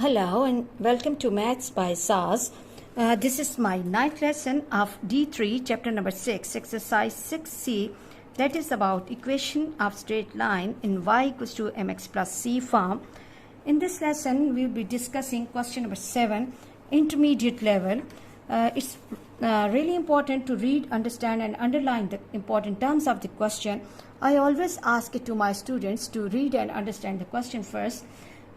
Hello and welcome to Maths by SAS. This is my ninth lesson of D3, chapter number 6, exercise 6C, that is about equation of straight line in y equals to mx plus c form. In this lesson, we will be discussing question number 7, intermediate level. It's really important to read, understand and underline the important terms of the question. I always ask it to my students to read and understand the question first.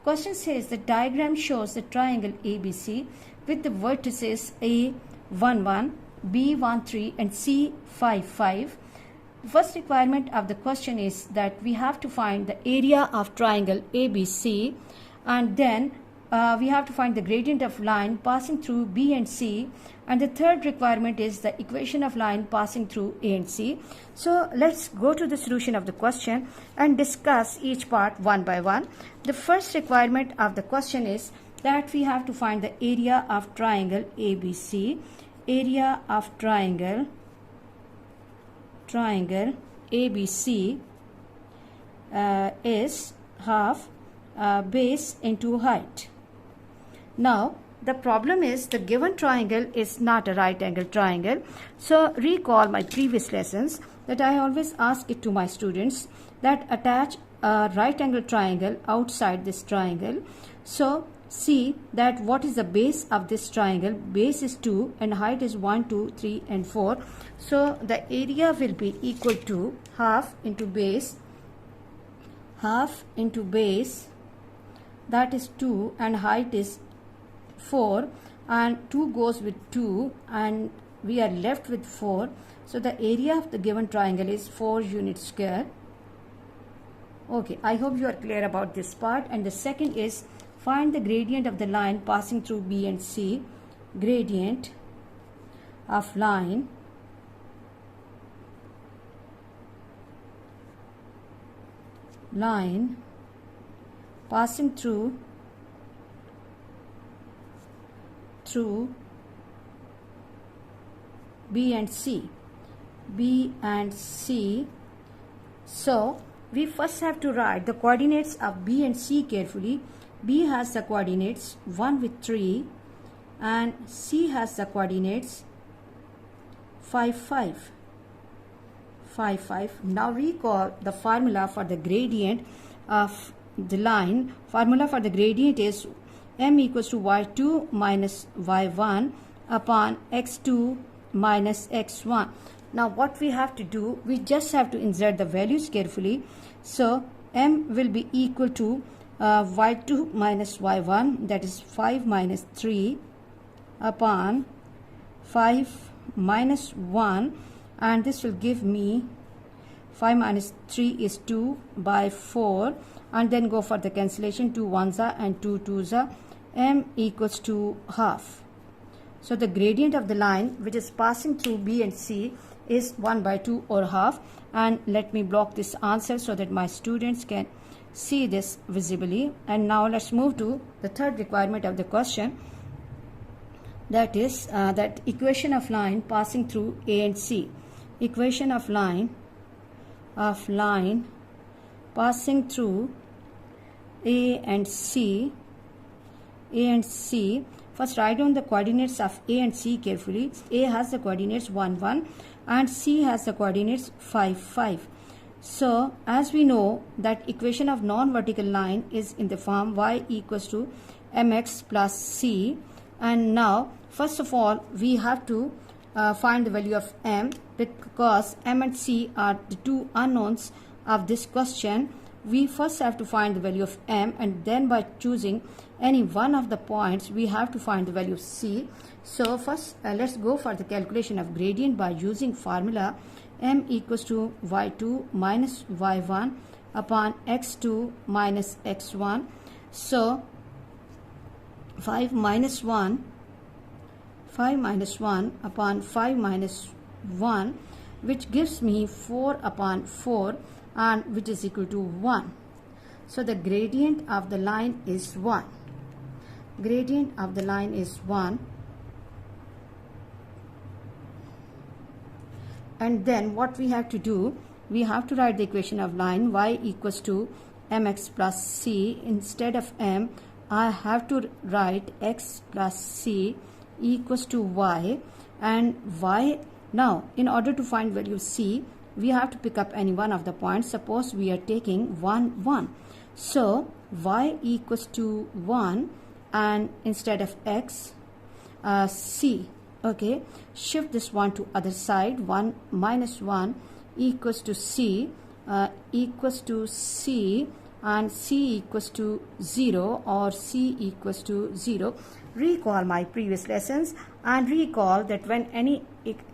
Question says the diagram shows the triangle ABC with the vertices A 1 1, B 1 3 and C 5 5. The first requirement of the question is that we have to find the area of triangle ABC, and then we have to find the gradient of line passing through B and C, and the third requirement is the equation of line passing through A and C. So let's go to the solution of the question and discuss each part one by one. The first requirement of the question is that we have to find the area of triangle ABC. Area of triangle ABC is half base into height. Now, the problem is the given triangle is not a right angle triangle. So, recall my previous lessons that I always ask it to my students that attach a right angle triangle outside this triangle. So, see that what is the base of this triangle. Base is 2 and height is 1, 2, 3 and 4. So, the area will be equal to half into base, that is 2, and height is 4, and 2 goes with 2 and we are left with 4. So the area of the given triangle is 4 units square. Okay, I hope you are clear about this part. And the second is find the gradient of the line passing through B and C. Gradient of line passing through B and C. So we first have to write the coordinates of B and C carefully. B has the coordinates 1 with 3 and C has the coordinates 5 5. Now recall the formula for the gradient of the line. Formula for the gradient is m equals to y2 minus y1 upon x2 minus x1. Now what we have to do, we just have to insert the values carefully. So m will be equal to y2 minus y1, that is 5 minus 3 upon 5 minus 1, and this will give me 5 minus 3 is 2 by 4, and then go for the cancellation. 2 ones are and 2 twos are. M equals to half. So the gradient of the line which is passing through B and C is 1 by 2 or half. And let me block this answer so that my students can see this visibly. And now let's move to the third requirement of the question, that is that equation of line passing through A and C. Equation of line passing through A and C. First write down the coordinates of A and C carefully. A has the coordinates 1 1 and C has the coordinates 5 5. So as we know that equation of non-vertical line is in the form y equals to mx plus c. And now first of all we have to find the value of m, because m and c are the two unknowns of this question. We first have to find the value of m, and then by choosing any one of the points we have to find the value of c. So first let's go for the calculation of gradient by using formula m equals to y2 minus y1 upon x2 minus x1. So 5 minus 1 upon 5 minus 1, which gives me 4 upon 4, and which is equal to 1. So the gradient of the line is 1. And then what we have to do, we have to write the equation of line y equals to mx plus c. Instead of m I have to write x plus c equals to y, and y. Now in order to find value c, we have to pick up any one of the points. Suppose we are taking 1 1, so y equals to 1, and instead of x, c. Okay, shift this one to other side. 1 minus 1 equals to c, and c equals to 0, or c equals to 0. Recall my previous lessons and recall that when any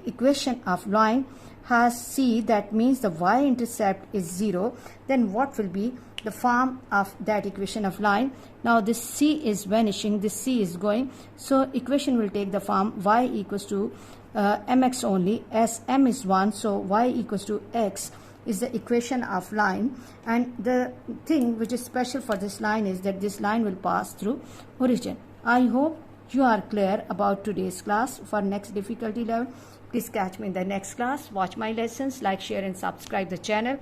equation of line has c, that means the y-intercept is 0, then what will be the form of that equation of line? Now this c is vanishing, this c is going, so equation will take the form y equals to mx only, as m is 1, so y equals to x is the equation of line. And the thing which is special for this line is that this line will pass through origin. I hope you are clear about today's class. For next difficulty level, please catch me in the next class. Watch my lessons, like, share and subscribe the channel,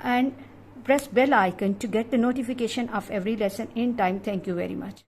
and press bell icon to get the notification of every lesson in time. Thank you very much.